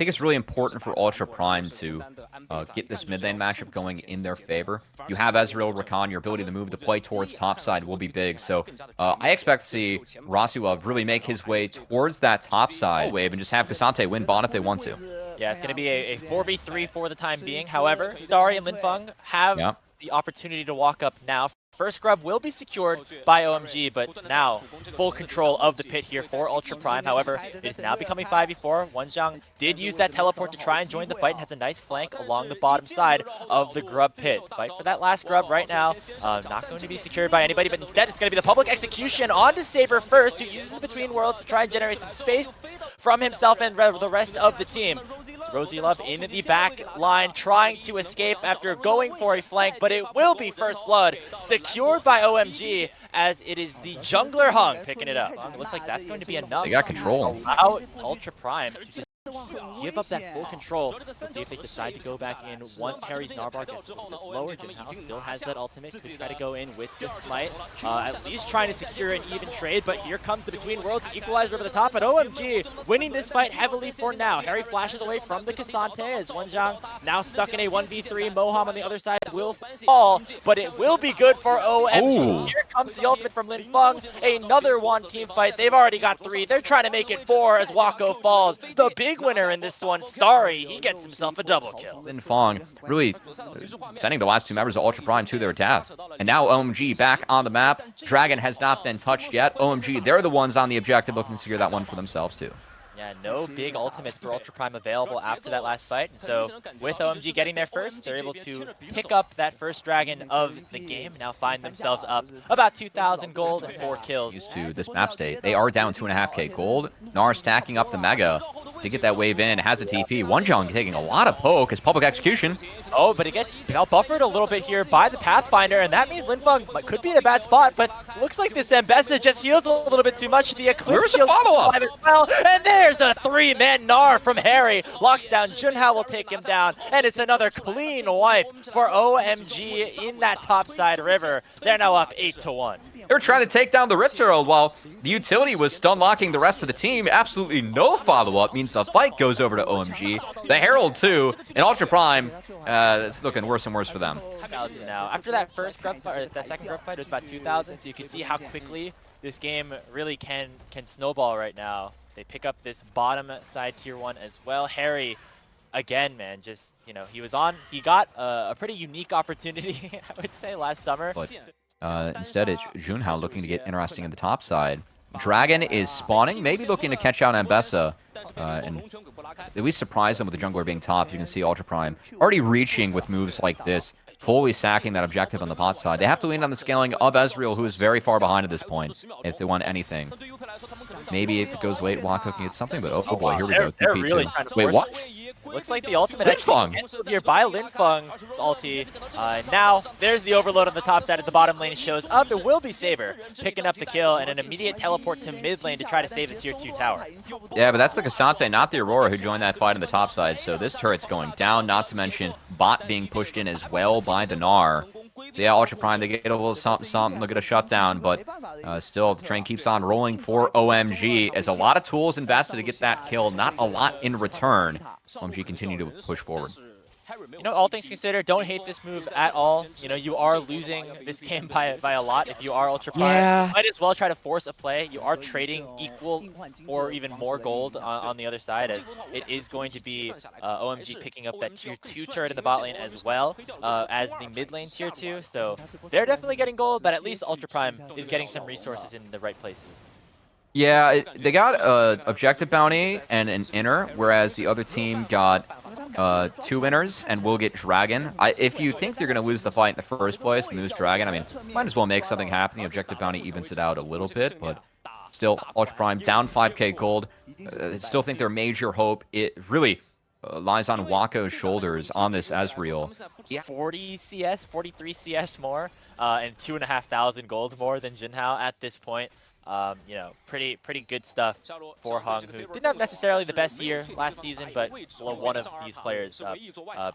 think it's really important for Ultra Prime to get this mid lane matchup going in their favor. You have Ezreal, Rakan, your ability to move the play towards topside will be big. So I expect to see Rasuov really make his way towards that topside wave and just have K'Sante win bot if they want to. Yeah, it's going to be a 4v3 for the time being. However, Starry and Linfeng have the opportunity to walk up now. First scrub will be secured by OMG, but now full control of the pit here for Ultra Prime. However, it is now becoming 5v4. Wonjiang did use that teleport to try and join the fight and has a nice flank along the bottom side of the grub pit. Fight for that last grub right now. Not going to be secured by anybody, but instead it's going to be the public execution onto Saber first, who uses the Between Worlds to try and generate some space from himself and the rest of the team. Rosie Love in the back line trying to escape after going for a flank, but it will be first blood secured by OMG as it is the jungler Hung picking it up. It looks like that's going to be enough. They got control. Allow Ultra Prime to just give up that full control. We'll see if they decide to go back in once Harry's Narbar gets a little bit lower. Jinhao still has that ultimate. Could try to go in with the smite. At least trying to secure an even trade, but here comes the Between Worlds equalizer over the top. But OMG winning this fight heavily for now. Harry flashes away from the K'Sante as Wonjiang now stuck in a 1v3. Moham on the other side will fall, but it will be good for OMG. Ooh. Here comes the ultimate from Linfeng. Another one team fight. They've already got 3. They're trying to make it 4 as Wako falls. The big winner in this one, Starry, he gets himself a double kill. Linfeng really sending the last 2 members of Ultra Prime to their death. And now OMG back on the map. Dragon has not been touched yet. OMG, they're the ones on the objective looking to secure that one for themselves too. Yeah, no big ultimates for Ultra Prime available after that last fight. And so with OMG getting there first, they're able to pick up that first dragon of the game. Now find themselves up about 2,000 gold and 4 kills. Used to this map state. They are down 2.5k gold. Gnar stacking up the Mega to get that wave in. Has a TP. Wonjiang taking a lot of poke as public execution. Oh, but it gets out-buffered a little bit here by the Pathfinder, and that means Linfeng could be in a bad spot, but looks like this Ambessa just heals a little bit too much. The Eclipse shield as well, and there's a 3-man Gnar from Harry. Locks down, Junhao will take him down, and it's another clean wipe for OMG in that topside river. They're now up 8-1. They're trying to take down the Rift Herald while the utility was stun locking the rest of the team. Absolutely no follow-up means the fight goes over to OMG. The Herald too, and Ultra Prime, it's looking worse and worse for them. Now, after that first grub fight, or that second grub fight, it was about 2,000, so you can see how quickly this game really can snowball right now. They pick up this bottom side tier 1 as well. Harry, again, man, just, you know, he got a pretty unique opportunity, I would say, last summer. But instead, it's Junhao looking to get interesting in the top side. Dragon is spawning, maybe looking to catch out Ambessa, and at least surprise them with the jungler being top. You can see Ultra Prime already reaching with moves like this, fully sacking that objective on the bot side. They have to lean on the scaling of Ezreal, who is very far behind at this point, if they want anything. Maybe if it goes late, Wako can get something, but oh boy, here we go. They're really trying to Wait, what? Looks like the ultimate actually cancelled here by Linfeng's ulti. Now, there's the overload on the top side of the bottom lane shows up. It will be Saber picking up the kill and an immediate teleport to mid lane to try to save the tier 2 tower. Yeah, but that's the K'Sante, not the Aurora, who joined that fight on the top side. So this turret's going down, not to mention bot being pushed in as well by the Gnar. So yeah, Ultra Prime, they get a little something, look at a shutdown, but still the train keeps on rolling for OMG as a lot of tools invested to get that kill, not a lot in return. OMG continue to push forward. You know, all things considered, don't hate this move at all. You know, you are losing this game by a lot if you are Ultra Prime. Yeah. You might as well try to force a play. You are trading equal or even more gold on the other side, as it is going to be OMG picking up that tier 2 turret in the bot lane as well as the mid lane tier 2. So they're definitely getting gold, but at least Ultra Prime is getting some resources in the right places. Yeah, they got objective bounty and an inner, whereas the other team got 2 winners and will get Dragon. If you think they're going to lose the fight in the first place and lose Dragon, I mean, might as well make something happen. The objective bounty evens it out a little bit, but still, Ultra Prime down 5k gold. I still think their major hope, it really lies on Wako's shoulders on this Ezreal. 40 CS, 43 CS more, and 2,500 golds more than Jinhao at this point. You know, pretty good stuff for Hung, who didn't have necessarily the best year last season, but one of these players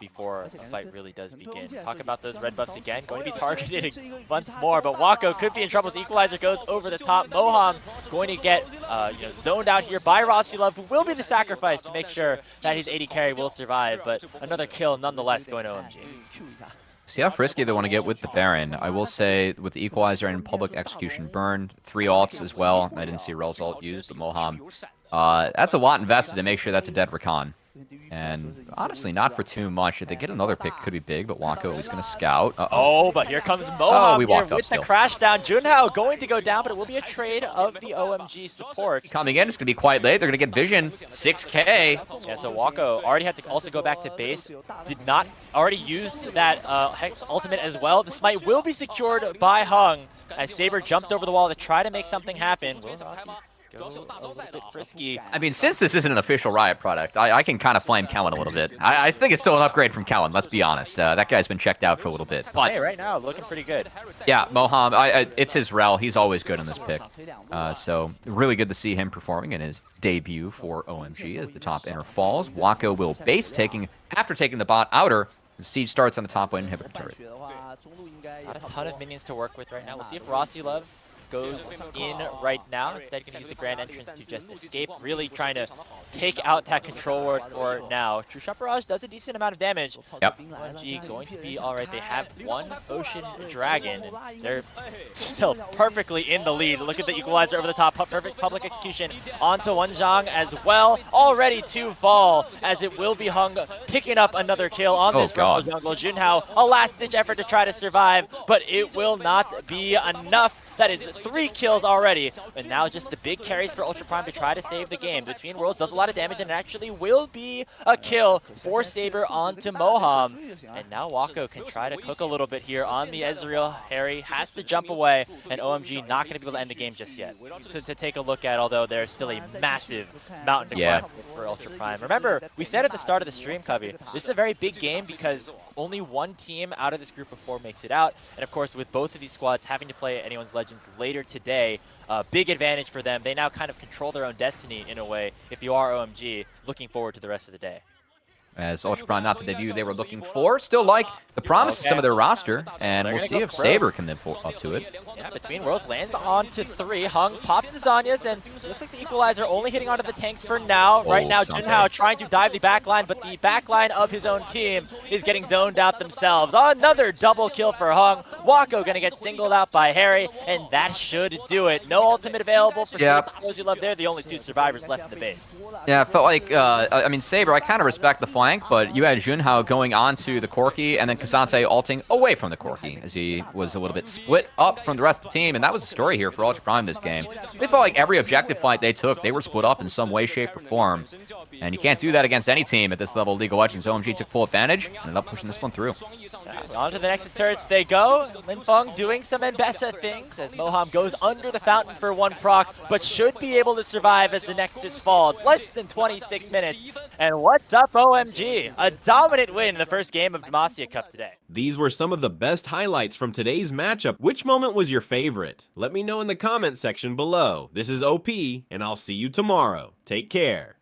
before the fight really does begin. Talk about those red buffs again, going to be targeted once more, but Wako could be in trouble. The equalizer goes over the top. Moham going to get you know, zoned out here by Rosilov, who will be the sacrifice to make sure that his 80 carry will survive, but another kill nonetheless going to OMG. See how frisky they want to get with the Baron. I will say, with the Equalizer and Public Execution burned, 3 ults as well. I didn't see Rel's ult used, but Moham. That's a lot invested to make sure that's a dead Rakan. And honestly, not for too much. If they get another pick, could be big, but Wako is going to scout. Oh, but here comes Moham we walked up with still. the crash down. Junhao going to go down, but it will be a trade of the OMG support. Coming in, it's going to be quite late. They're going to get Vision. 6K. Yeah, so Wako already had to also go back to base. Did not already use that Hex ultimate as well. The smite will be secured by Hung as Saber jumped over the wall to try to make something happen. Will Rossi go a little bit frisky? I mean, since this isn't an official Riot product, I can kind of flame Cowan a little bit. I think it's still an upgrade from Cowan, let's be honest. That guy's been checked out for a little bit. But hey, right now, looking pretty good. Yeah, Moham, it's his rel. He's always good in this pick. So really good to see him performing in his debut for OMG as the top inner falls. Wako will base, after taking the bot outer. The siege starts on the top lane inhibitor turret. Not a ton of minions to work with right now. We'll see if Rosilov goes in right now. Instead, going to use the grand entrance to just escape. Really trying to take out that control ward for now. True Shot Barrage does a decent amount of damage. Yep. OMG going to be alright. They have one Ocean Dragon, and they're still perfectly in the lead. Look at the equalizer over the top. Perfect public execution onto Wonjang as well. Already 2 fall, as it will be Hung picking up another kill on this Rumble jungle. Junhao, a last-ditch effort to try to survive, but it will not be enough. That is 3 kills already, and now just the big carries for Ultra Prime to try to save the game. Between Worlds does a lot of damage, and it actually will be a kill for Saber onto Moham. And now Wako can try to cook a little bit here on the Ezreal. Harry has to jump away, and OMG not going to be able to end the game just yet. To take a look at, although there's still a massive mountain to climb for Ultra Prime. Remember, we said at the start of the stream, Covey, this is a very big game because only one team out of this group of 4 makes it out. And of course, with both of these squads having to play Anyone's Legends later today, big advantage for them. They now kind of control their own destiny in a way if you are OMG. Looking forward to the rest of the day. As Ultra Prime, not the debut they were looking for. Still like the promise of some of their roster, and we'll see if Saber can live up to it. Yeah, Between Worlds lands on to 3. Hung pops the Zanyas, and looks like the equalizer only hitting onto the tanks for now. Right now, Junhao trying to dive the backline, but the backline of his own team is getting zoned out themselves. Another double kill for Hung. Wako gonna get singled out by Harry, and that should do it. No ultimate available for Saber. Those you love, they're the only 2 survivors left in the base. Yeah, it felt like, I mean, Saber, I kind of respect the flank, but you had Junhao going onto the Corki, and then K'Sante ulting away from the Corki, as he was a little bit split up from the rest of the team, and that was the story here for Ultra Prime this game. They felt like every objective fight they took, they were split up in some way, shape, or form, and you can't do that against any team at this level of League of Legends. OMG took full advantage, and ended up pushing this one through. On to the Nexus turrets they go. Linfeng doing some Mbessa things, as Moham goes under the fountain for 1 proc, but should be able to survive as the Nexus falls. Less than 26 minutes, and what's up, OMG? A dominant win in the first game of Demacia Cup today. These were some of the best highlights from today's matchup. Which moment was your favorite? Let me know in the comment section below. This is OP, and I'll see you tomorrow. Take care.